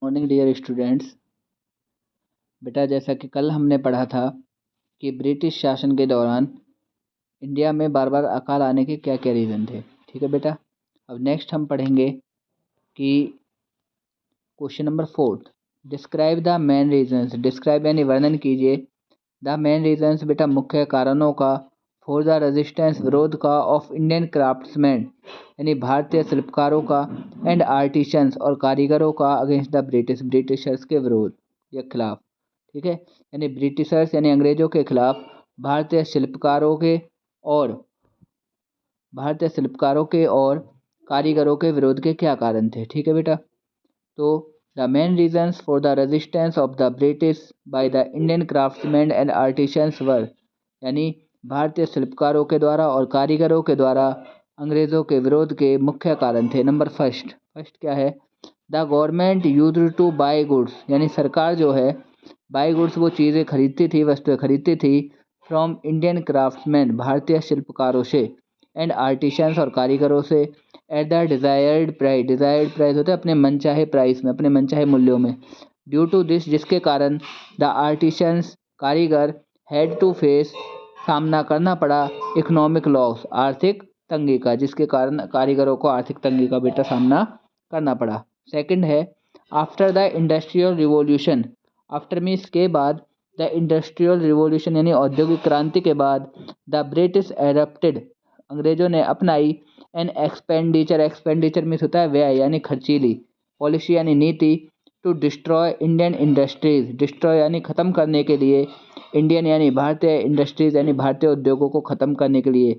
Morning dear students. बेटा, जैसा कि कल हमने पढ़ा था कि ब्रिटिश शासन के दौरान इंडिया में बार बार अकाल आने के क्या क्या रीज़न थे। ठीक है बेटा। अब नेक्स्ट हम पढ़ेंगे कि question number 4, describe the main reasons. Describe यानी वर्णन कीजिए द मेन रीजंस, बेटा मुख्य कारणों का, फॉर द रेजिस्टेंस विरोध का, ऑफ इंडियन क्राफ्ट्समैन यानी भारतीय शिल्पकारों का, एंड आर्टिशंस और कारीगरों का, अगेंस्ट द ब्रिटिशर्स के विरोध या खिलाफ। ठीक है, यानी ब्रिटिशर्स यानी अंग्रेजों के खिलाफ भारतीय शिल्पकारों के और कारीगरों के विरोध के क्या कारण थे। ठीक है बेटा। तो the main reasons for the resistance of the British by the Indian craftsmen and artisans were, यानी भारतीय शिल्पकारों के द्वारा और कारीगरों के द्वारा अंग्रेज़ों के विरोध के मुख्य कारण थे। नंबर फर्स्ट क्या है? The government used to buy goods, यानी सरकार जो है बाय गुड्स वो चीज़ें खरीदती थी, वस्तुएं खरीदती थी, फ्रॉम इंडियन क्राफ्ट्समैन भारतीय शिल्पकारों से, एंड आर्टिशंस और कारीगरों से, एट द डिज़ायर्ड प्राइस होता है अपने मनचाहे प्राइस में, अपने मनचाहे मूल्यों में। ड्यू टू दिस, जिसके कारण द आर्टिशंस कारीगर हैड टू फेस सामना करना पड़ा इकोनॉमिक लॉस आर्थिक तंगी का, जिसके कारण कारीगरों को आर्थिक तंगी का बेटा सामना करना पड़ा। सेकंड है after the industrial revolution. After means के बाद, द इंडस्ट्रियल रिवॉल्यूशन यानी औद्योगिक क्रांति के बाद, द ब्रिटिश एडप्टेड अंग्रेजों ने अपनाई एन एक्सपेंडिचर मीन्स होता है व्यय यानी खर्चीली, पॉलिसी यानी नीति, to destroy Indian industries, destroy यानी ख़त्म करने के लिए, इंडियन यानी भारतीय इंडस्ट्रीज यानी भारतीय उद्योगों को ख़त्म करने के लिए,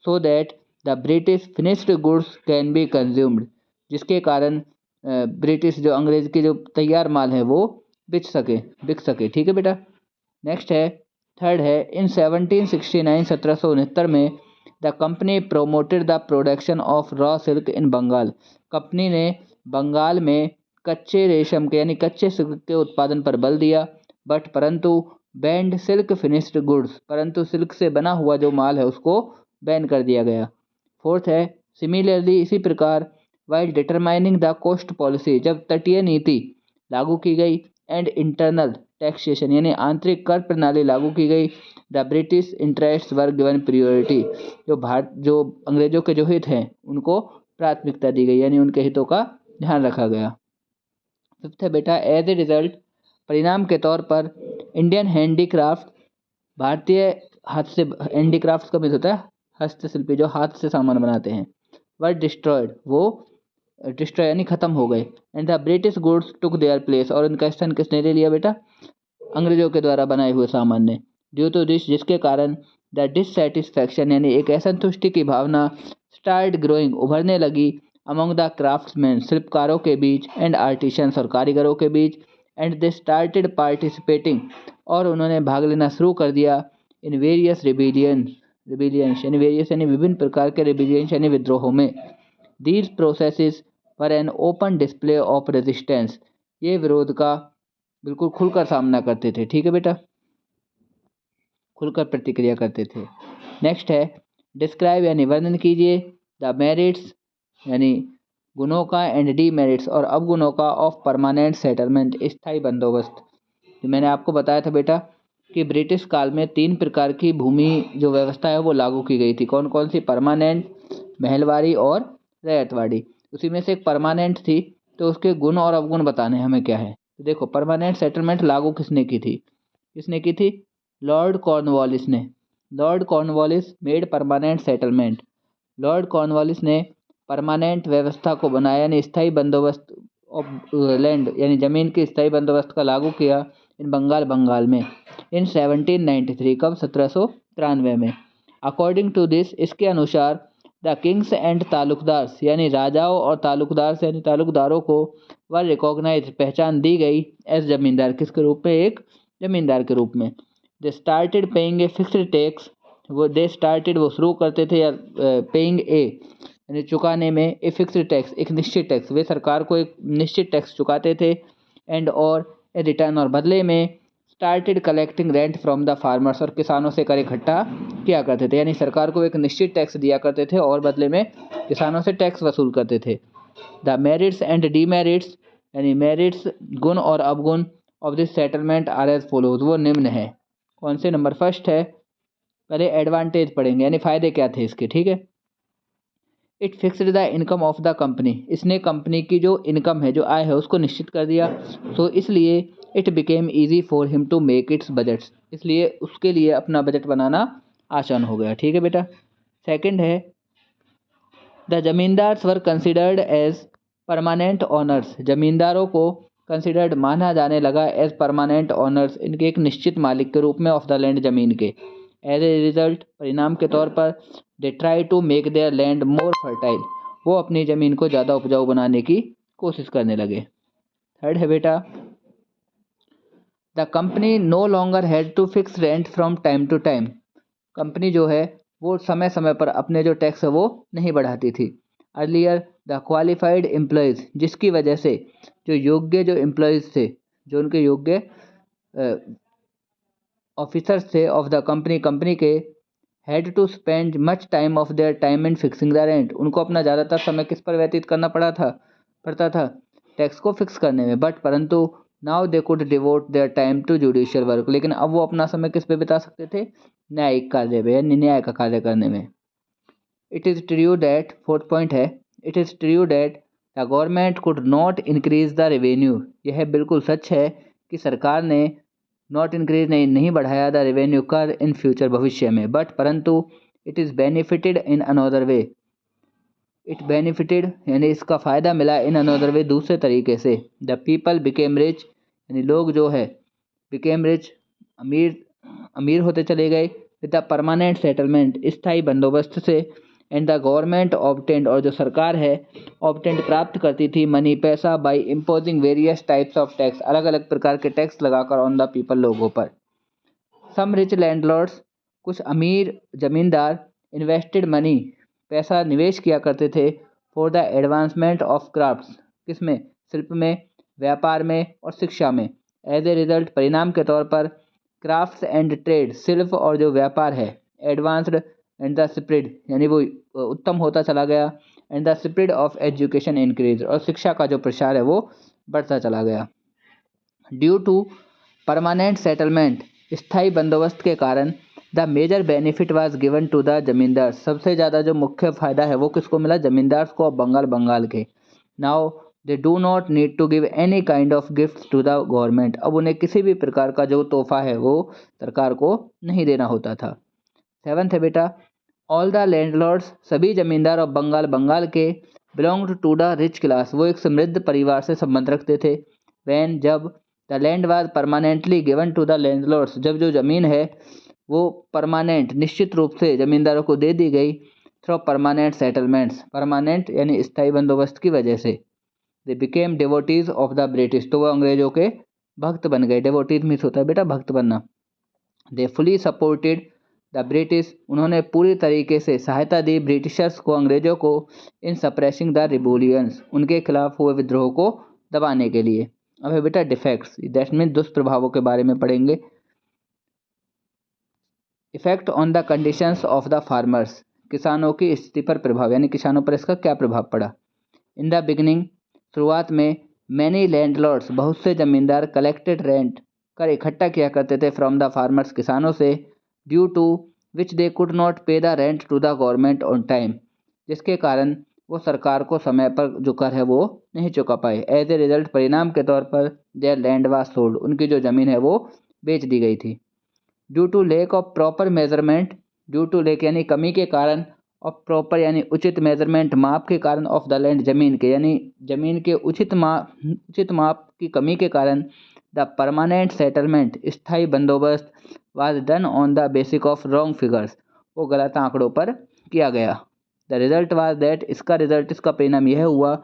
so that the British finished goods can be consumed, जिसके कारण ब्रिटिश जो अंग्रेज के जो तैयार माल है वो बिक सके। ठीक है बेटा। नेक्स्ट है थर्ड है इन 1769 1769 में the company promoted the production of raw silk in Bengal. Company ने बंगाल में कच्चे रेशम के यानी कच्चे सिल्क के उत्पादन पर बल दिया, परंतु बैंड सिल्क फिनिश्ड गुड्स, परंतु सिल्क से बना हुआ जो माल है उसको बैन कर दिया गया। फोर्थ है सिमिलरली, इसी प्रकार, while determining the coast policy, जब तटीय नीति लागू की गई, एंड इंटरनल टैक्सेशन यानी आंतरिक कर प्रणाली लागू की गई, the British interest were given priority, जो अंग्रेजों के जो हित हैं उनको प्राथमिकता दी गई, यानी उनके हितों का ध्यान रखा गया। फिफ्थ है बेटा एज ए रिजल्ट, परिणाम के तौर पर, इंडियन हैंडीक्राफ्ट भारतीय हाथ से, हैंडीक्राफ्ट का मीन होता है हस्तशिल्पी जो हाथ से सामान बनाते हैं, वर डिस्ट्रॉयड वो डिस्ट्रॉय यानी खत्म हो गए, and the British goods took their place, और इनका स्थान किसने ले लिया बेटा? अंग्रेजों के द्वारा बनाए हुए सामान ने। ड्यू टू दिस, जिसके कारण, द डिससेटिस्फैक्शन यानी एक असंतुष्टि की भावना, स्टार्ट ग्रोइंग उभरने लगी, अमंग द क्राफ्ट्समैन शिल्पकारों के बीच, एंड आर्टिशंस और कारीगरों के बीच, एंड दे स्टार्टेड पार्टिसिपेटिंग और उन्होंने भाग लेना शुरू कर दिया, इन वेरियस रिबिलियंस यानी वेरियस यानी विभिन्न प्रकार के रिबिलियंस यानी विद्रोहों में। These processes were an open display of resistance, ये विरोध का बिल्कुल खुलकर सामना करते थे। ठीक है बेटा, खुलकर प्रतिक्रिया करते थे। नेक्स्ट है डिस्क्राइब यानी वर्णन कीजिए द मेरिट्स यानी गुणों का, एंड डीमेरिट्स और अवगुणों का, ऑफ परमानेंट सेटलमेंट स्थायी बंदोबस्त। जो मैंने आपको बताया था बेटा कि ब्रिटिश काल में 3 प्रकार की भूमि जो व्यवस्था है वो लागू की गई थी। कौन कौन सी? परमानेंट, महलवाड़ी और रैयतवाड़ी। उसी में से एक परमानेंट थी, तो उसके गुण और अवगुण बताने हमें क्या है। तो देखो, परमानेंट सेटलमेंट लागू किसने की थी? लॉर्ड कॉर्नवालिस ने। Lord Cornwallis made permanent settlement. Lord Cornwallis ने परमानेंट व्यवस्था को बनाया, यानी स्थायी बंदोबस्त ऑफ लैंड यानी ज़मीन के स्थायी बंदोबस्त का लागू किया इन बंगाल में इन 1793। कब? 1793 में। अकॉर्डिंग टू दिस, इसके अनुसार, द किंग्स एंड तालुकदार्स यानी राजाओं और तालुकदार यानी तालुकदारों को वर रिकॉग्नाइज पहचान दी गई, एज जमींदार, किसके रूप में? एक जमींदार के रूप में। They started paying a fixed tax, वो शुरू करते थे या पेइंग ए यानी चुकाने में, ए फिक्स्ड टैक्स एक निश्चित टैक्स, वे सरकार को एक निश्चित टैक्स चुकाते थे, एंड और ए रिटर्न और बदले में, started collecting rent from the farmers और किसानों से कर इकट्ठा किया करते थे, यानी सरकार को एक निश्चित टैक्स दिया करते थे और बदले में किसानों से टैक्स वसूल करते थे। द मेरिट्स एंड डीमेरिट्स यानी मेरिट्स गुण और अवगुण of this settlement are as follows, वो निम्न है। कौन से? नंबर फर्स्ट है, पहले एडवांटेज पढ़ेंगे यानी फ़ायदे क्या थे इसके, ठीक है। It fixed the income of the company, इसने कंपनी की जो इनकम है, जो आय है, उसको निश्चित कर दिया। सो इसलिए it became easy for him to make its budgets, इसलिए उसके लिए अपना बजट बनाना आसान हो गया, ठीक है बेटा। सेकंड है, the zamindars were considered as permanent owners, जमींदारों को कंसिडर्ड माना जाने लगा एज परमानेंट ऑनर्स, इनके एक निश्चित मालिक के रूप में ऑफ द लैंड, जमीन के। एज ए रिजल्ट, परिणाम के तौर पर, they try to make their land more fertile, वो अपनी ज़मीन को ज़्यादा उपजाऊ बनाने की कोशिश करने लगे। थर्ड है बेटा, the company no longer had to fix rent from time to time, company जो है वो समय समय पर अपने जो टैक्स है वो नहीं बढ़ाती थी। अर्लियर द क्वालिफाइड एम्प्लॉयज़, जिसकी वजह से जो योग्य जो एम्प्लॉयज़ थे, जो उनके योग्य ऑफिसर्स थे ऑफ द कंपनी, कंपनी के, had to spend much time of their time in fixing the rent, उनको अपना ज़्यादातर समय किस पर व्यतीत करना पड़ता था, टैक्स को फिक्स करने में। बट परंतु now they could devote their time to judicial work, लेकिन अब वो अपना समय किस पे बिता सकते थे? न्यायिक कार्य में, यानी न्याय का कार्य करने में। It is true that, fourth point है, it is true that the government could not increase the revenue, यह बिल्कुल सच है कि सरकार ने नॉट इंक्रीज नहीं बढ़ाया द रेवेन्यू कर इन फ्यूचर, भविष्य में। बट परंतु it is benefited in another way, it benefited यानी इसका फ़ायदा मिला, इन अनदर वे, दूसरे तरीके से। द पीपल बिकेम रिच, यानी लोग जो है बिकेम रिच, अमीर अमीर होते चले गए। विद द परमानेंट सेटलमेंट, स्थायी बंदोबस्त से। एंड द गवर्नमेंट ऑब्टेंड, और जो सरकार है ऑब्टेंड प्राप्त करती थी, मनी पैसा, by imposing various types of tax, अलग अलग प्रकार के टैक्स लगाकर ऑन द पीपल, लोगों पर। सम रिच लैंडलॉर्ड्स, कुछ अमीर जमींदार, इन्वेस्टेड मनी, पैसा निवेश किया करते थे, for the advancement of crafts, किसमें? शिल्प में, व्यापार में और शिक्षा में। एज ए रिजल्ट, परिणाम के तौर पर, क्राफ्ट्स एंड ट्रेड, शिल्प और जो व्यापार है, एडवांस्ड एंड द स्प्रेड, यानी वो उत्तम होता चला गया। And the spread of education increase, और शिक्षा का जो प्रसार है वो बढ़ता चला गया। ड्यू टू परमानेंट सेटलमेंट, स्थायी बंदोबस्त के कारण, the major benefit was given to the zamindar, सबसे ज़्यादा जो मुख्य फ़ायदा है वो किसको मिला? जमींदार को, बंगाल के। Now they do not need to give any kind of gift to the government, अब उन्हें किसी भी प्रकार का जो तोहफा है वो सरकार को नहीं देना होता था। सेवन्थ है बेटा, ऑल द लैंडलॉर्ड्स, सभी जमींदार और बंगाल के, belonged to the rich class, वो एक समृद्ध परिवार से संबंध रखते थे। वैन, जब, the land was permanently given to the landlords, जब जो ज़मीन है वो परमानेंट, निश्चित रूप से जमींदारों को दे दी गई, थ्रू परमानेंट सेटलमेंट्स, परमानेंट यानी स्थायी बंदोबस्त की वजह से। They became devotees of the British, तो वो अंग्रेजों के भक्त बन गए। डिवोटीज मीन्स होता है बेटा भक्त बनना। दे फुली सपोर्टेड द ब्रिटिश, उन्होंने पूरी तरीके से सहायता दी ब्रिटिशर्स को, अंग्रेजों को, इन सप्रेसिंग द रिबोलियंस, उनके खिलाफ हुए विद्रोह को दबाने के लिए। अब है बेटा डिफेक्ट्स, दैट मीन दुष्प्रभावों के बारे में पढ़ेंगे। Effect on the conditions of the farmers, किसानों की स्थिति पर प्रभाव, यानी किसानों पर इसका क्या प्रभाव पड़ा। इन द बिगिनिंग, शुरुआत में, मैनी लैंडलॉर्ड्स, बहुत से जमींदार, कलेक्टेड रेंट, कर इकट्ठा किया करते थे, फ्रॉम द फार्मर्स, किसानों से, due to which they could not pay the rent to the government on time, जिसके कारण वो सरकार को समय पर जो कर है वो नहीं चुका पाए। एज ए रिजल्ट, परिणाम के तौर पर, देयर लैंड वाज सोल्ड, उनकी जो ज़मीन है वो बेच दी गई थी। Due to lack of proper measurement, due to lack यानी कमी के कारण, ऑफ प्रॉपर यानी उचित, मेजरमेंट माप के कारण, ऑफ द लैंड जमीन के, यानी जमीन के उचित माप की कमी के कारण, द परमानेंट सेटलमेंट, स्थायी बंदोबस्त, was done on the basic of wrong figures, वो गलत आंकड़ों पर किया गया। द रिजल्ट वाज दैट, इसका रिजल्ट, इसका परिणाम यह हुआ,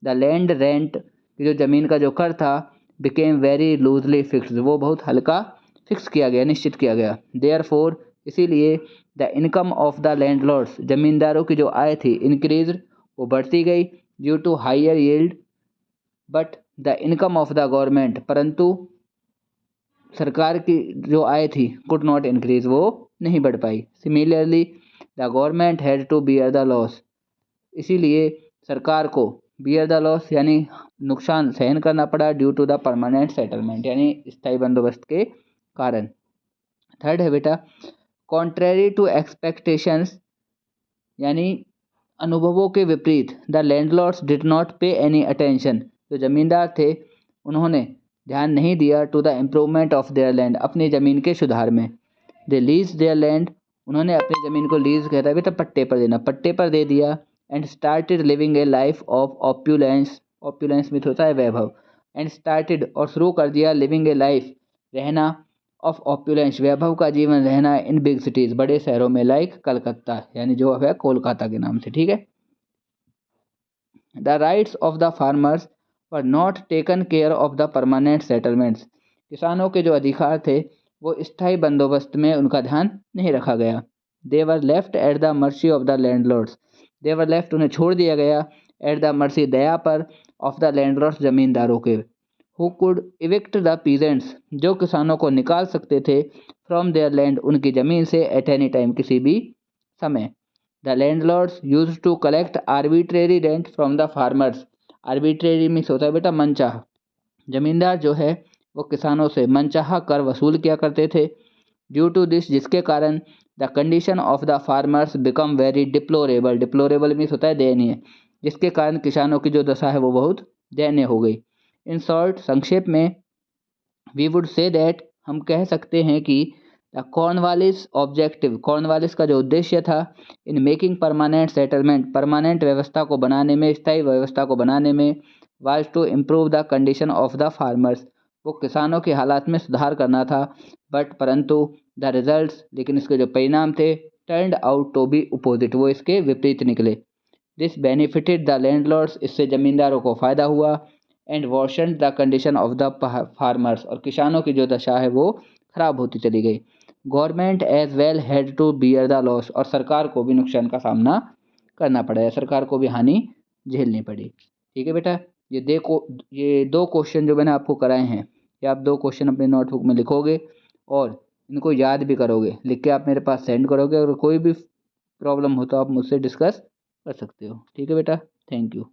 द लैंड रेंट, जो ज़मीन का जो कर था, बिकेम वेरी लूजली फिक्स्ड, वो बहुत हल्का फिक्स किया गया, निश्चित किया गया। देयरफॉर, इसीलिए, the income of the landlords, जमींदारों की जो आय थी, इंक्रीज, वो बढ़ती गई, due to higher yield, but the income of the government, परंतु सरकार की जो आय थी, कुड नॉट इंक्रीज, वो नहीं बढ़ पाई। Similarly, the government had to bear the loss, इसीलिए सरकार को बियर द लॉस यानी नुकसान सहन करना पड़ा due to the permanent settlement यानी स्थायी बंदोबस्त के कारण। थर्ड है बेटा कॉन्ट्रेरी टू एक्सपेक्टेशंस यानी अनुभवों के विपरीत the landlords did not pay any attention. जो जमींदार थे उन्होंने ध्यान नहीं दिया to the improvement of their land अपनी ज़मीन के सुधार में। दे लीज देयर लैंड उन्होंने अपनी ज़मीन को लीज कहता है बेटा पट्टे पर देना, पट्टे पर दे दिया। And started living A life of opulence, opulence में होता है वैभव। एंड स्टार्टेड और शुरू कर दिया लिविंग ए लाइफ रहना ऑफ ऑप्यूलेंस वैभव का जीवन रहना इन बिग सिटीज़ बड़े शहरों में लाइक कलकत्ता यानी जो है कोलकाता के नाम से। ठीक है। The rights of the farmers were not taken care of the permanent settlements किसानों के जो अधिकार थे वो स्थायी बंदोबस्त में उनका ध्यान नहीं रखा गया। They were left at the mercy of the landlords they were left उन्हें छोड़ दिया गया एट द मर्सी दया पर ऑफ द लैंडलॉर्ड्स जमींदारों के। Who could evict the peasants जो किसानों को निकाल सकते थे फ्रॉम देयर लैंड उनकी ज़मीन से एट एनी टाइम किसी भी समय। The landlords use to collect arbitrary rent from the farmers arbitrary means होता है बेटा मनचाह। जमींदार जो है वो किसानों से मनचाहा कर वसूल किया करते थे। ड्यू टू दिस जिसके कारण the condition of the farmers become very deplorable, deplorable means होता है दयनीय, जिसके कारण किसानों की जो दशा है वो बहुत दयनीय हो गई। इन शॉर्ट संक्षेप में वी वुड से दैट हम कह सकते हैं कि द कॉर्नवालिस ऑब्जेक्टिव कॉर्नवालिस का जो उद्देश्य था इन मेकिंग परमानेंट सेटलमेंट परमानेंट व्यवस्था को बनाने में स्थायी व्यवस्था को बनाने में was to improve the condition of the farmers वो किसानों के हालात में सुधार करना था। बट परंतु द रिजल्ट्स लेकिन इसके जो परिणाम थे turned out to be opposite वो इसके विपरीत निकले। दिस बेनिफिटेड द लैंडलॉर्ड्स इससे ज़मींदारों को फ़ायदा हुआ। And worsen the condition of the farmers और किसानों की जो दशा है वो खराब होती चली गई। Government as well had to bear the loss और सरकार को भी नुकसान का सामना करना पड़ा है, सरकार को भी हानि झेलनी पड़ी। ठीक है बेटा, ये दो क्वेश्चन जो मैंने आपको कराए हैं ये आप दो क्वेश्चन अपने नोटबुक में लिखोगे और इनको याद भी करोगे, लिख के आप मेरे पास सेंड करोगे। अगर कोई भी प्रॉब्लम हो तो आप मुझसे डिस्कस कर सकते हो। ठीक है बेटा, थैंक यू।